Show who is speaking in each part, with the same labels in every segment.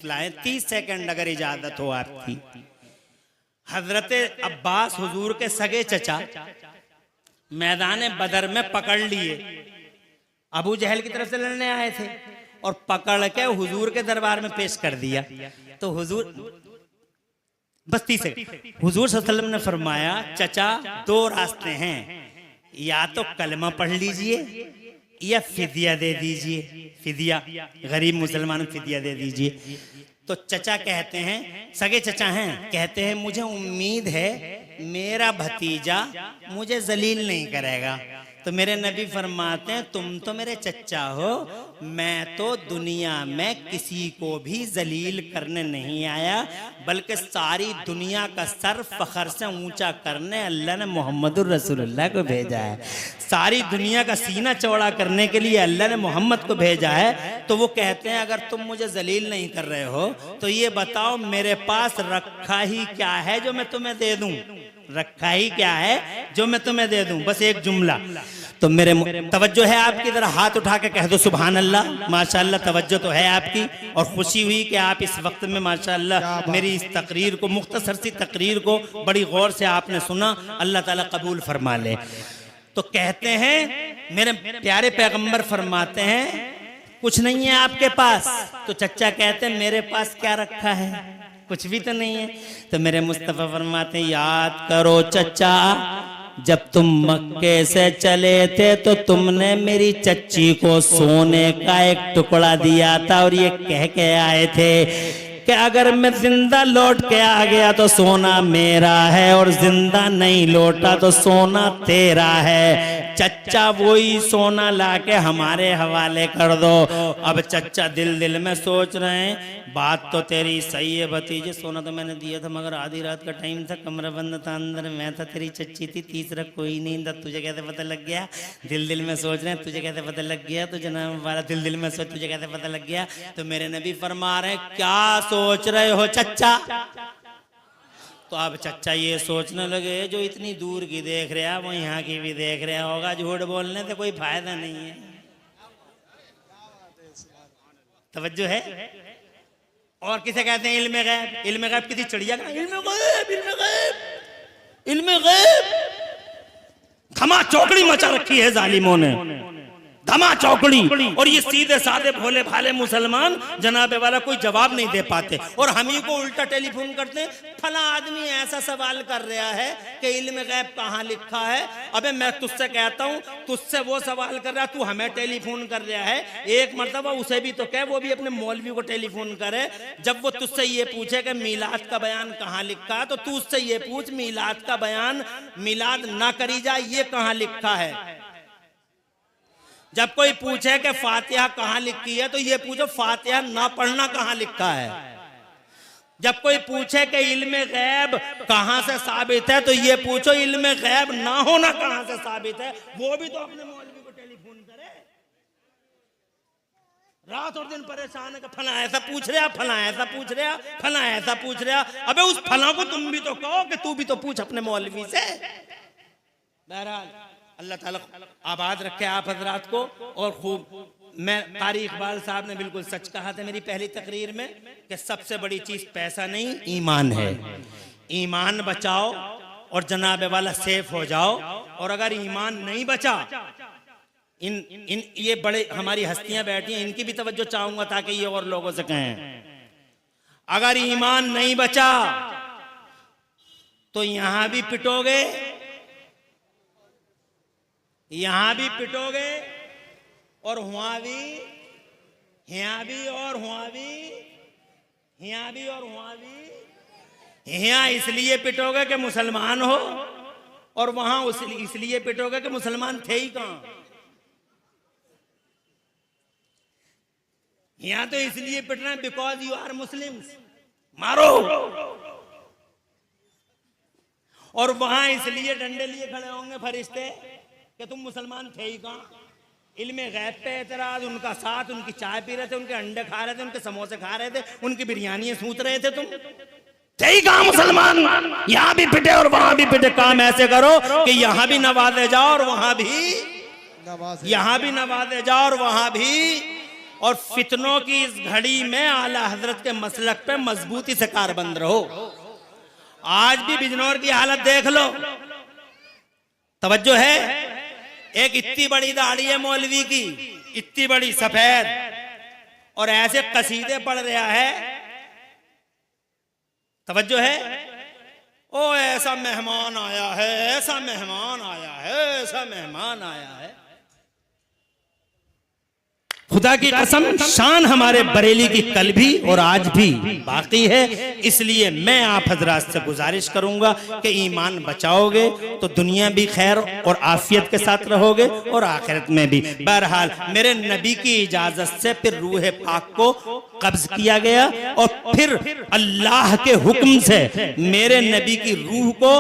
Speaker 1: लाएं 30 सेकंड अगर इजाजत हो आपकी। हजरत अब्बास हुजूर के सगे चचा मैदान बदर में पकड़ लिए, अबू जहल की तरफ से लड़ने आए थे और पकड़ के हुजूर के दरबार में पेश कर दिया। तो हुजूर बस्ती से हुजूर सल्लल्लाहु अलैहि वसल्लम ने फरमाया, चचा दो रास्ते हैं, या तो कलमा पढ़ लीजिए या फिदिया दे दीजिए, फिदिया गरीब मुसलमान फिदिया दे दीजिए। तो चचा कहते हैं, सगे चचा हैं, कहते हैं मुझे उम्मीद है मेरा भतीजा मुझे जलील नहीं करेगा। तो मेरे नबी फरमाते हैं, तुम तो मेरे चचा हो, मैं तो दुनिया में किसी को भी जलील करने नहीं आया, बल्कि सारी दुनिया का सर फखर से ऊंचा करने अल्लाह ने मोहम्मदुर रसूलुल्लाह को भेजा है। सारी दुनिया का सीना चौड़ा करने के लिए अल्लाह ने मोहम्मद को भेजा है। तो वो कहते हैं, अगर तुम मुझे जलील नहीं कर रहे हो तो ये बताओ मेरे पास रखा ही क्या है जो मैं तुम्हें दे दूं, रखा ही क्या है जो मैं तुम्हें दे दूं, बस एक जुमला। तो मेरे तवज्जो है आपकी, जरा हाथ उठा के कह दो सुभान अल्लाह। माशाअल्लाह तवज्जो तो है आपकी, और खुशी हुई कि आप इस वक्त में माशाअल्लाह मेरी इस तकरीर को, मुख्तसर सी तकरीर को बड़ी गौर से आपने सुना। अल्लाह ताला कबूल फरमा ले। तो कहते हैं मेरे प्यारे पैगंबर फरमाते हैं, कुछ नहीं है आपके पास। तो चचा कहते हैं, मेरे पास क्या रखा है, कुछ भी तो नहीं है। तो मेरे मुस्तफा फरमाते हैं, याद करो चचा, जब तुम मक्के से चले थे तो तुमने मेरी चच्ची को सोने का एक टुकड़ा दिया था और ये कह के आए थे कि अगर मैं जिंदा लौट के आ गया तो सोना मेरा है, और जिंदा नहीं लौटा तो सोना तेरा है। चच्चा वही सोना लाके हमारे हवाले कर दो। अब चच्चा दिल दिल में सोच रहे हैं, बात तो तेरी सही है भतीजे, सोना तो मैंने दिया था मगर आधी रात का टाइम था, कमरा बंद था, अंदर मैं था, तेरी चच्ची थी, तीसरा कोई नहीं था। तुझे कैसे पता लग गया? दिल दिल में सोच रहे हैं, तुझे कैसे पता लग गया? तो जनाब वाला दिल दिल में सोच, तुझे कैसे पता लग गया? तो मेरे नबी फरमा रहे हैं, क्या सोच रहे हो चच्चा? तो अब चच्चा ये सोचने लगे, जो इतनी दूर की देख रहा वो यहाँ की भी देख रहा होगा, झूठ बोलने से कोई फायदा नहीं है। तवज्जो है। और किसे कहते हैं इल्मे गैब? इल्मे गैब किसी चिड़िया का इल्मे गैब, इल्मे गैब, इल्मे गैब। धमा चौकड़ी मचा रखी है जालिमों ने, धमा चौकड़ी। और ये सीधे साधे भोले भाले मुसलमान जनाबे वाला कोई जवाब नहीं दे पाते, और हम ही को उल्टा टेलीफोन करते हैं, फला आदमी ऐसा सवाल कर रहा है कि इल्म गैब कहाँ लिखा है। अबे मैं तुझसे कहता हूँ, तुझसे वो सवाल कर रहा है, तू हमें टेलीफोन कर रहा है। एक मर्तबा उसे भी तो कह, वो भी अपने मौलवी को टेलीफोन करे। जब वो तुझसे ये पूछे कि मीलाद का बयान कहाँ लिखा है, तो तू उससे ये पूछ, मीलाद का बयान मीलाद ना करी जाए ये कहाँ लिखा है। जब कोई पूछे कि फातिहा कहाँ लिखी है, तो ये पूछो फातिहा ना पढ़ना कहाँ लिखा है। जब कोई पूछे कि इल्मे गैब कहाँ से साबित है, तो ये पूछो इल्मे गैब ना होना कहाँ से साबित है। वो भी तो अपने मौलवी को टेलीफोन करे, रात और दिन परेशान है कि फला ऐसा पूछ रहा, फला ऐसा पूछ रहा, फला ऐसा पूछ रहा। अबे उस फला को तुम भी तो कहो कि तू भी तो पूछ अपने मौलवी से। बहरहाल अल्लाह ताला आबाद रखे आप हजरात को। और खूब मैं कारी इकबाल साहब ने बिल्कुल सच कहा था मेरी पहली तकरीर में कि सबसे बड़ी चीज पैसा नहीं ईमान है। ईमान बचाओ और जनाबे वाला सेफ हो जाओ। और अगर ईमान नहीं बचा, इन ये बड़े हमारी हस्तियां बैठी हैं, इनकी भी तवज्जो चाहूंगा ताकि ये और लोगों से कहें, अगर ईमान नहीं बचा तो यहां भी पिटोगे, यहां भी पिटोगे, और वहां भी, यहां भी, और वहां भी, यहां भी, और वहां भी। यहां इसलिए पिटोगे कि मुसलमान हो, और वहां इसलिए पिटोगे कि मुसलमान थे ही कहां। यहां तो इसलिए पिटना है बिकॉज यू आर मुस्लिम्स, मारो। और वहां इसलिए डंडे लिए खड़े होंगे फरिश्ते कि तुम मुसलमान थे ही कहां। इल्मे गैब पे एतराज, उनका साथ, उनकी चाय पी रहे थे, उनके अंडे खा रहे थे, उनके समोसे खा रहे थे, उनकी बिरयानी सूत रहे थे, तुम थे ही कहां मुसलमान। यहां भी पिटे और वहां भी पिटे। काम ऐसे करो कि यहां भी नवाजे जाओ और वहां भी, यहां भी नवाजे जाओ और वहां भी और फितनों की इस घड़ी में आला हजरत के मसलक पे मजबूती से कारबंद रहो। आज भी बिजनौर की हालत देख लो, तवज्जो है, एक इतनी बड़ी दाढ़ी है मौलवी की, इतनी बड़ी सफेद, और ऐसे कसीदे पढ़ रहा है, तवज्जो है, ओ ऐसा मेहमान आया है, ऐसा मेहमान आया है, ऐसा मेहमान आया है। खुदा की कसम, शान हमारे बरेली की कल भी और आज भी बाकी है। इसलिए मैं आप हजरात से गुजारिश करूंगा कि ईमान बचाओगे तो दुनिया भी खैर और आफियत के साथ रहोगे और आखिरत में भी। बहरहाल मेरे नबी की इजाजत से फिर रूह पाक को कब्ज किया गया और फिर अल्लाह के हुक्म से मेरे नबी की रूह को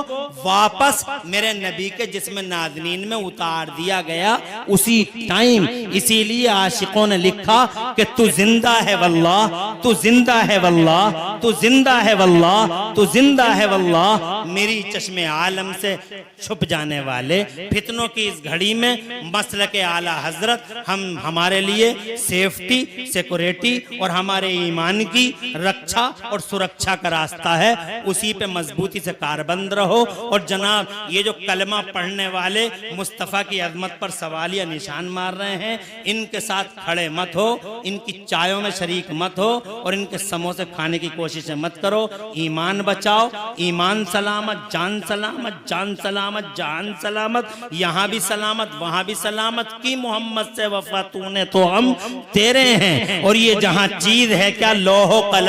Speaker 1: वापस मेरे नबी के जिस्म नाज़नीन में उतार दिया गया उसी टाइम। इसीलिए आशिकों ने लिखा कि तू जिंदा है वल्लाह, तू जिंदा है वल्लाह, तू जिंदा है वल्लाह, तू जिंदा है वल्लाह। मेरी चश्मे आलम से छुप जाने वाले फितनों की इस घड़ी में मसलक आला हजरत हम हमारे लिए सेफ्टी, सिक्योरिटी और हमारे ईमान की रक्षा और सुरक्षा का रास्ता है। उसी पे मजबूती से कारबंद रहो। और जनाब ये जो कलमा पढ़ने वाले मुस्तफ़ा की अजमत पर सवालिया निशान मार रहे हैं, इनके साथ खड़े मत हो, इनकी चायों में शरीक मत हो और इनके समोसे खाने की कोशिश मत करो। ईमान बचाओ, ईमान सलामत, जान सलामत, जान सलामत, जान सलामत, यहाँ भी सलामत वहाँ भी सलामत की मोहम्मद से वफा तूने तो हम तेरे हैं। और ये जहाँ चीज है क्या, लोहो कलम